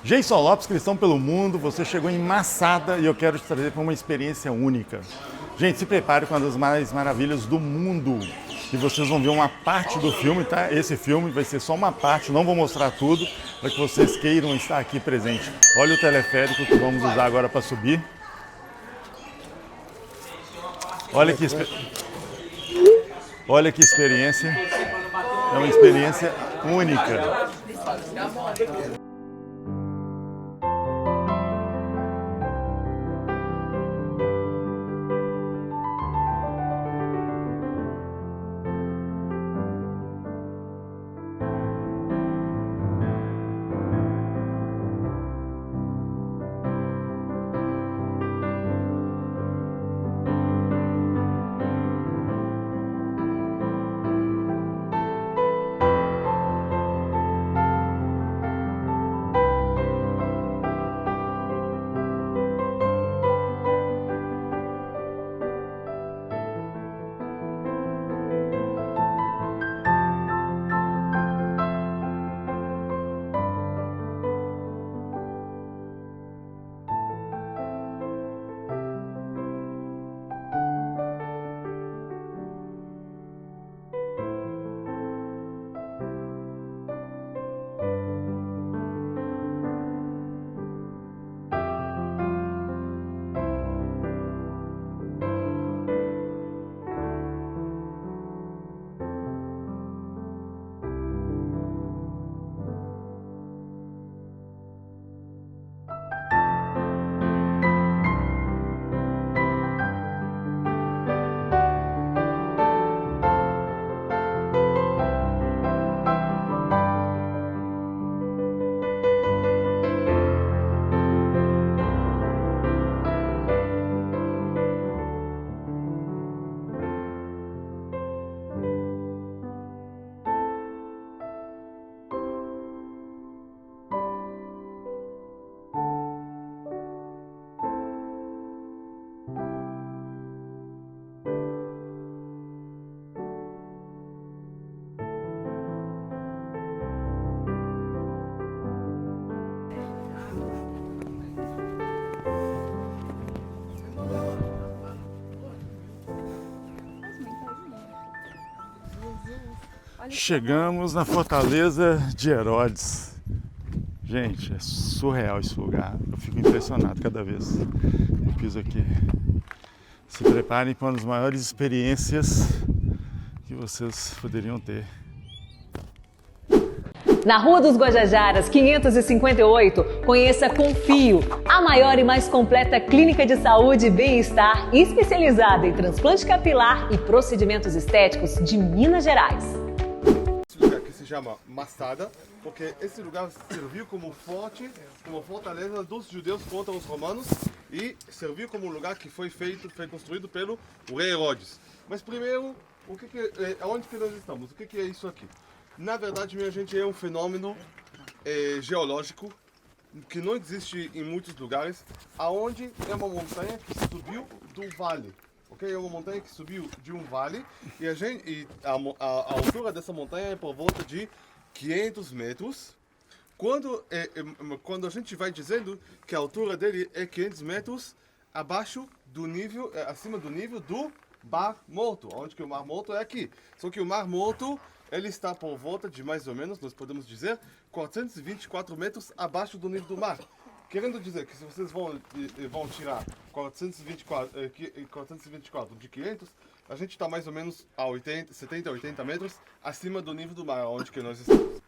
Jason Lopes, Cristão pelo Mundo, você chegou em Masada e eu quero te trazer para uma experiência única. Gente, se prepare com uma das mais maravilhas do mundo. E vocês vão ver uma parte do filme, tá? Esse filme vai ser só uma parte, não vou mostrar tudo, para que vocês queiram estar aqui presente. Olha o teleférico que vamos usar agora para subir. Olha que, olha que experiência. É uma experiência única. Chegamos na Fortaleza de Herodes. Gente, é surreal esse lugar. Eu fico impressionado cada vez que piso aqui. Se preparem para uma das maiores experiências que vocês poderiam ter. Na Rua dos Guajajaras, 558, conheça Confio, a maior e mais completa clínica de saúde e bem-estar especializada em transplante capilar e procedimentos estéticos de Minas Gerais. Esse lugar que se chama Masada, porque esse lugar serviu como forte, como fortaleza dos judeus contra os romanos e serviu como lugar que foi construído pelo rei Herodes. Mas primeiro, onde que nós estamos? O que é isso aqui? Na verdade, minha gente, é um fenômeno geológico que não existe em muitos lugares, aonde é uma montanha que subiu do vale. Okay? É uma montanha que subiu de um vale e a altura dessa montanha é por volta de 500 metros. Quando a gente vai dizendo que a altura dele é 500 metros abaixo do nível, acima do nível do Mar Morto, onde que o Mar Morto é aqui. Só que o Mar Morto ele está por volta de mais ou menos, nós podemos dizer, 424 metros abaixo do nível do mar. Querendo dizer que se vocês vão tirar 424 de 500, a gente está mais ou menos a 70, 80 metros acima do nível do mar, onde que nós estamos.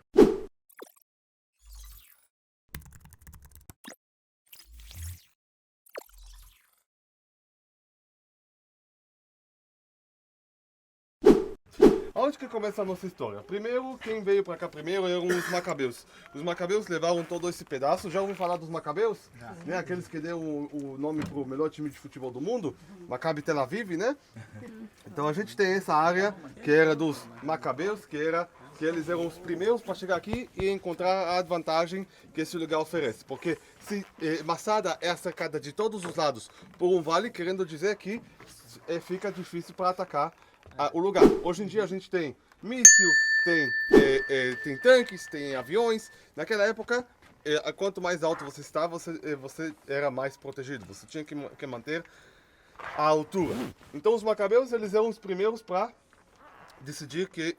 Onde que começa a nossa história? Primeiro, quem veio para cá primeiro eram os Macabeus. Os Macabeus levaram todo esse pedaço. Já ouviu falar dos Macabeus? Né? Aqueles que deu o nome para o melhor time de futebol do mundo, Maccabi Tel Aviv, né? Então a gente tem essa área que era dos Macabeus, que eles eram os primeiros para chegar aqui e encontrar a vantagem que esse lugar oferece. Porque se Masada é cercada de todos os lados por um vale, querendo dizer que fica difícil para atacar o lugar. Hoje em dia a gente tem míssil, tem tanques, tem aviões. Naquela época quanto mais alto você está, você era mais protegido. Você tinha que manter a altura. Então os macabeus, eles eram os primeiros para decidir que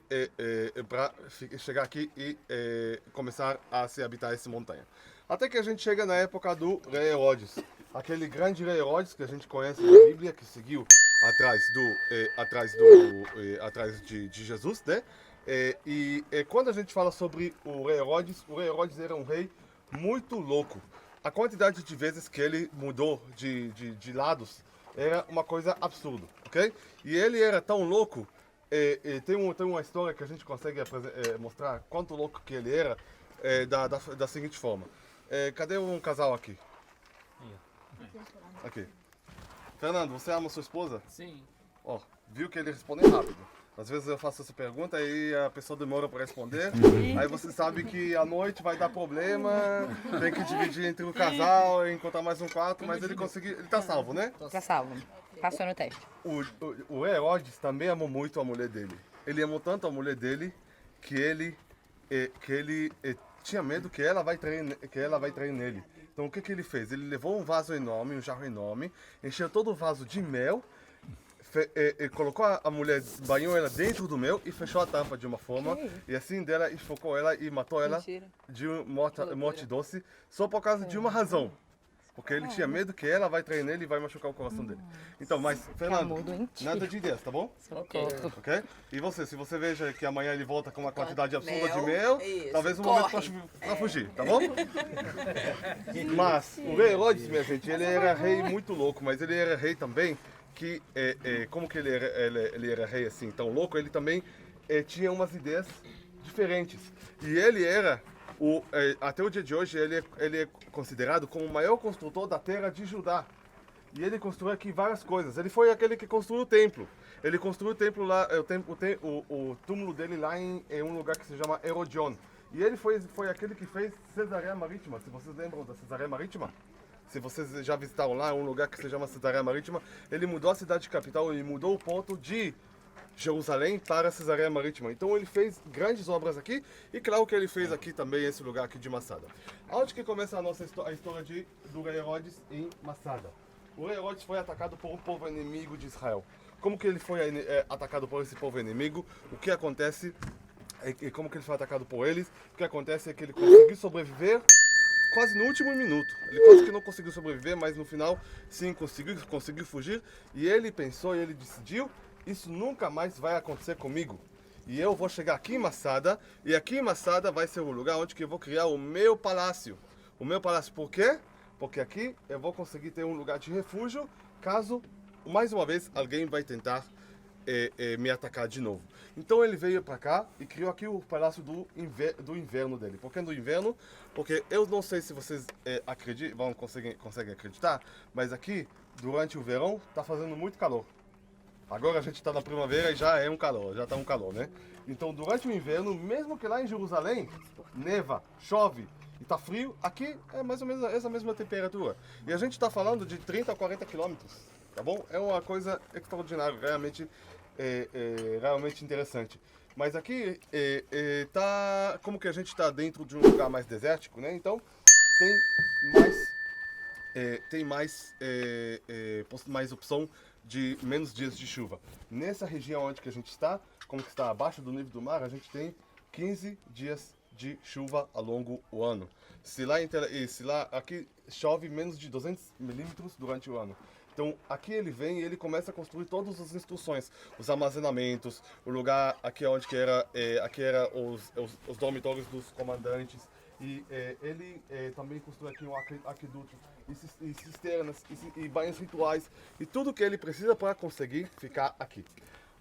para chegar aqui e começar a se habitar essa montanha. Até que a gente chega na época do rei Herodes, aquele grande rei Herodes que a gente conhece na Bíblia, que seguiu atrás de Jesus, né? Quando a gente fala sobre o rei Herodes era um rei muito louco. A quantidade de vezes que ele mudou de lados era uma coisa absurda, ok? E ele era tão louco. Tem uma história que a gente consegue mostrar quanto louco que ele era da seguinte forma. Cadê um casal aqui? Aqui. Fernando, você ama sua esposa? Sim. Ó, viu que ele responde rápido. Às vezes eu faço essa pergunta e a pessoa demora para responder. Aí você sabe que à noite vai dar problema, tem que dividir entre o casal, encontrar mais um quarto, mas ele conseguiu. Ele tá salvo, né? Tá salvo. Passou no teste. O Herodes também amou muito a mulher dele. Ele amou tanto a mulher dele que ele tinha medo que ela vai trair nele. Então o que ele fez? Ele levou um vaso enorme, um jarro enorme, encheu todo o vaso de mel, colocou a mulher, banhou ela dentro do mel e fechou a tampa de uma forma, e assim dela enfocou ela e matou ela de morte doce, só por causa de uma razão. Porque ele tinha medo que ela vai trair nele e vai machucar o coração dele. Então, mas, Fernando, nada de ideias, tá bom? Ok. Ok? E você, se você veja que amanhã ele volta com uma quantidade absurda de mel, talvez um momento para fugir, tá bom? Mas, o rei Herodes, minha gente, ele era rei muito louco, mas ele era rei também que, como que ele era rei assim, tão louco, ele também tinha umas ideias diferentes. E ele era... até o dia de hoje ele é considerado como o maior construtor da terra de Judá. E ele construiu aqui várias coisas. Ele foi aquele que construiu o templo. Ele construiu o templo lá, o túmulo dele lá em um lugar que se chama Herodion. E ele foi aquele que fez Cesareia Marítima. Se vocês lembram da Cesareia Marítima? Se vocês já visitaram lá, um lugar que se chama Cesareia Marítima, ele mudou a cidade capital e mudou o ponto de Jerusalém para Cesareia Marítima. Então ele fez grandes obras aqui e claro que ele fez aqui também esse lugar aqui de Massada. Onde que começa a história do rei Herodes em Massada? O rei Herodes foi atacado por um povo inimigo de Israel. Como que ele foi atacado por esse povo inimigo? O que acontece e como que ele foi atacado por eles? O que acontece é que ele conseguiu sobreviver quase no último minuto. Ele quase que não conseguiu sobreviver, mas no final sim conseguiu fugir. E ele pensou e ele decidiu: isso nunca mais vai acontecer comigo. E eu vou chegar aqui em Massada, e aqui em Massada vai ser o lugar onde que eu vou criar o meu palácio. O meu palácio, por quê? Porque aqui eu vou conseguir ter um lugar de refúgio, caso, mais uma vez, alguém vai tentar me atacar de novo. Então ele veio para cá e criou aqui o palácio do inverno dele. Por que do inverno? Porque eu não sei se vocês conseguem acreditar, mas aqui, durante o verão, está fazendo muito calor. Agora a gente está na primavera e já está um calor, né? Então durante o inverno, mesmo que lá em Jerusalém neva, chove e tá frio, aqui é mais ou menos essa mesma temperatura. E a gente está falando de 30 a 40 quilômetros, tá bom? É uma coisa extraordinária, realmente interessante. Mas aqui como que a gente está dentro de um lugar mais desértico, né? Então tem mais opção de menos dias de chuva. Nessa região onde que a gente está, como que está abaixo do nível do mar, a gente tem 15 dias de chuva ao longo do ano. Se lá aqui chove menos de 200 milímetros durante o ano. Então aqui ele vem e ele começa a construir todas as instruções, os armazenamentos, o lugar aqui onde que era os dormitórios dos comandantes. E ele também construiu aqui um aqueduto e cisternas e banhos rituais e tudo que ele precisa para conseguir ficar aqui.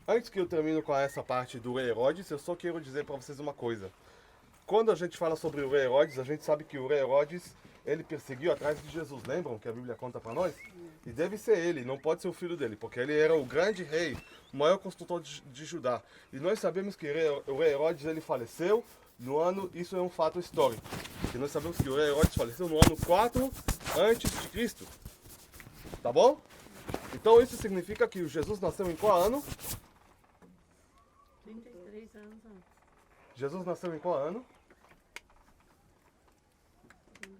Antes que eu termine com essa parte do rei Herodes, eu só quero dizer para vocês uma coisa. Quando a gente fala sobre o rei Herodes, a gente sabe que o rei Herodes, ele perseguiu atrás de Jesus. Lembram que a Bíblia conta para nós? E deve ser ele, não pode ser o filho dele, porque ele era o grande rei, o maior construtor de Judá. E nós sabemos que o rei Herodes, ele faleceu no ano, isso é um fato histórico, porque nós sabemos que o rei Herodes faleceu no ano 4 antes de Cristo. Tá bom? Então isso significa que o Jesus nasceu em qual ano? 33 anos antes. Jesus nasceu em qual ano?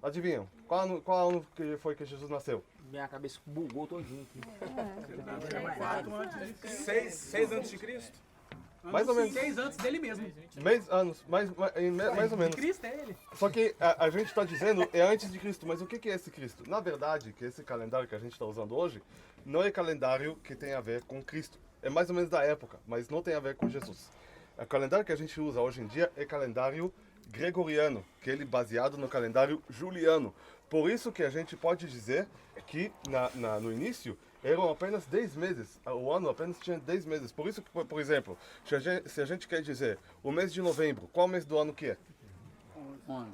Adivinham? Qual ano que foi que Jesus nasceu? Minha cabeça bugou todinho aqui. 6 antes de Cristo? Mais ou menos. 6 antes dele mesmo. Mais ou menos. Cristo é ele. Só que a gente está dizendo é antes de Cristo, mas o que é esse Cristo? Na verdade, que esse calendário que a gente está usando hoje não é calendário que tem a ver com Cristo. É mais ou menos da época, mas não tem a ver com Jesus. O calendário que a gente usa hoje em dia é calendário gregoriano, que ele é baseado no calendário juliano. Por isso que a gente pode dizer que no início eram apenas 10 meses. O ano apenas tinha 10 meses. Por isso que, por exemplo, se a gente quer dizer o mês de novembro, qual mês do ano que é? 11.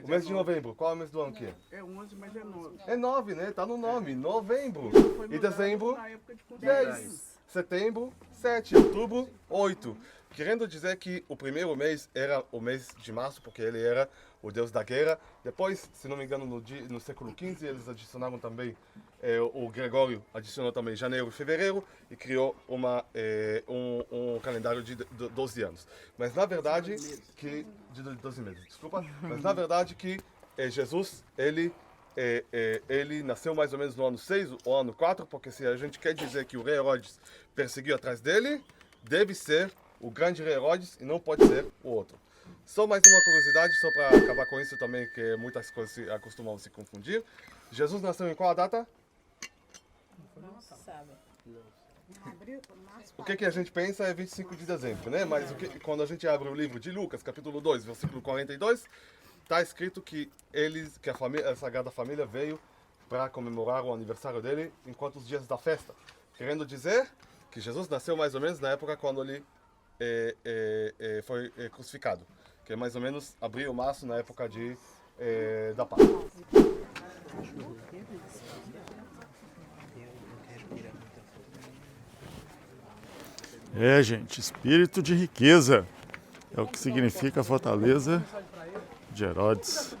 O mês de novembro, qual é o mês do ano que é? É 11, mas é 9. É 9, né? Tá no nome. Novembro. Foi E mudado dezembro, na época de 10. Setembro, 7. Outubro, 8. Querendo dizer que o primeiro mês era o mês de março, porque ele era o deus da guerra. Depois, se não me engano, no século XV, eles adicionaram também, o Gregório adicionou também janeiro e fevereiro e criou um calendário de 12 anos. Mas na verdade, de 12 meses, desculpa. Mas na verdade que Jesus, ele nasceu mais ou menos no ano 6 ou ano 4, porque se a gente quer dizer que o rei Herodes perseguiu atrás dele, deve ser o grande rei Herodes e não pode ser o outro. Só mais uma curiosidade, só para acabar com isso também, que muitas coisas acostumam se confundir. Jesus nasceu em qual data? O que a gente pensa é 25 de dezembro, né? Mas quando a gente abre o livro de Lucas, capítulo 2, versículo 42, está escrito que a Sagrada Família veio para comemorar o aniversário dele enquanto os dias da festa. Querendo dizer que Jesus nasceu mais ou menos na época quando ele foi crucificado, que é mais ou menos abril, março, na época da Páscoa. Gente, espírito de riqueza é o que significa a fortaleza de Herodes.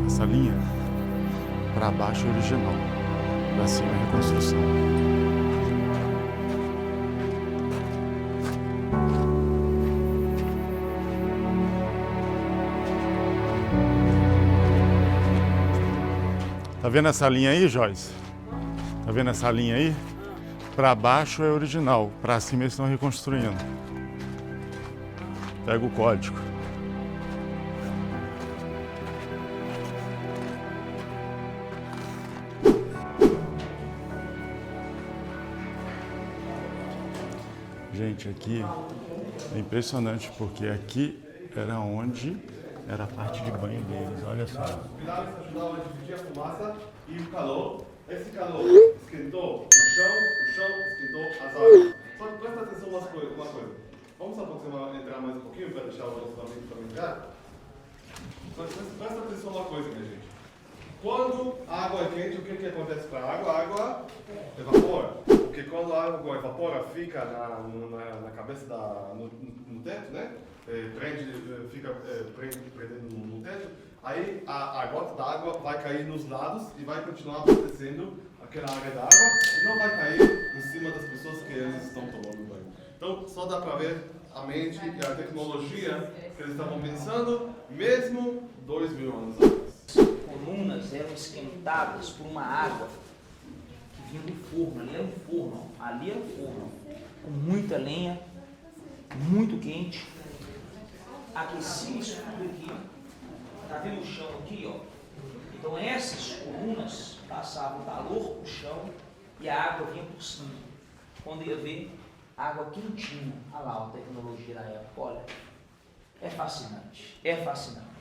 Essa linha para baixo é original, para cima é reconstrução. Tá vendo essa linha aí, Joyce? Tá vendo essa linha aí? Para baixo é original, para cima eles estão reconstruindo. Pega o código. Gente, aqui é impressionante, porque aqui era onde era a parte de banho deles, olha só. Pilares ajudavam a dividir a fumaça e o calor. Esse calor esquentou o chão esquentou as águas. Só que presta atenção uma coisa. Vamos entrar mais um pouquinho para deixar o relacionamento também entrar? Só que presta atenção uma coisa, minha gente. Quando a água é quente, o que acontece para a água? A água evapora. Porque quando a água evapora, fica na cabeça, no teto, né? Fica prendendo no teto. Aí a gota da água vai cair nos lados e vai continuar abastecendo aquela área da água e não vai cair em cima das pessoas que eles estão tomando banho. Então, só dá para ver a mente e a tecnologia que eles estavam pensando, mesmo 2000 anos atrás. Colunas eram esquentadas por uma água que vinha do forno. Ali era um forno, ali era um forno, com muita lenha, muito quente. Aquecia isso tudo aqui. Tá vendo o chão aqui, ó? Então essas colunas passavam calor pro chão e a água vinha por cima. Quando ia ver, água quentinha. Olha lá a tecnologia da época, olha. É fascinante, é fascinante.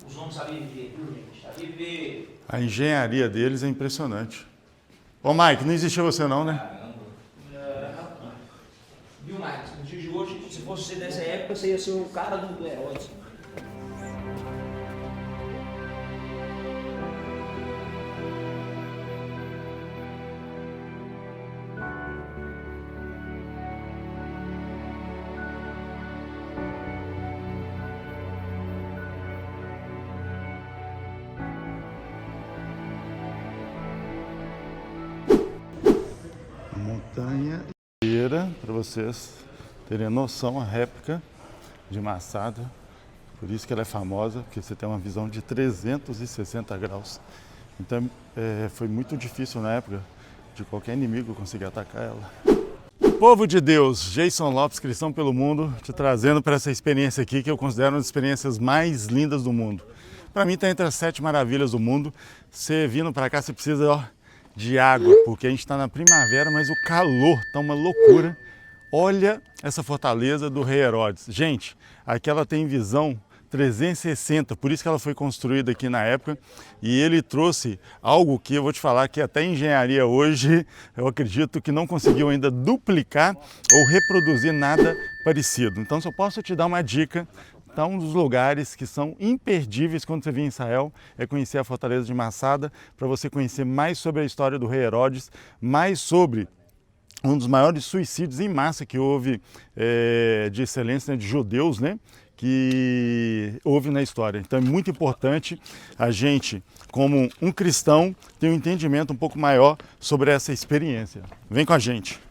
Os homens sabiam viver, viu, gente? Sabiam viver. A engenharia deles é impressionante. Ô, Mike, não existiu você não, né? Viu, Mike? Nos dias de hoje, se fosse você dessa época, você ia ser o cara do Herodes. montanha inteira, para vocês terem noção, a réplica de Masada. Por isso que ela é famosa, porque você tem uma visão de 360 graus. Então foi muito difícil na época de qualquer inimigo conseguir atacar ela. Povo de Deus, Jason Lopes, Cristão pelo Mundo, te trazendo para essa experiência aqui que eu considero uma das experiências mais lindas do mundo. Para mim está entre as 7 maravilhas do mundo. Você vindo para cá, você precisa de água, porque a gente está na primavera, mas o calor está uma loucura. Olha essa fortaleza do Rei Herodes. Gente, aqui ela tem visão 360, por isso que ela foi construída aqui na época, e ele trouxe algo que eu vou te falar que até engenharia hoje, eu acredito que não conseguiu ainda duplicar ou reproduzir nada parecido. Então só posso te dar uma dica, então um dos lugares que são imperdíveis quando você vier em Israel é conhecer a Fortaleza de Masada, para você conhecer mais sobre a história do Rei Herodes, mais sobre um dos maiores suicídios em massa que houve de excelência, né, de judeus, né, que houve na história. Então é muito importante a gente, como um cristão, ter um entendimento um pouco maior sobre essa experiência. Vem com a gente!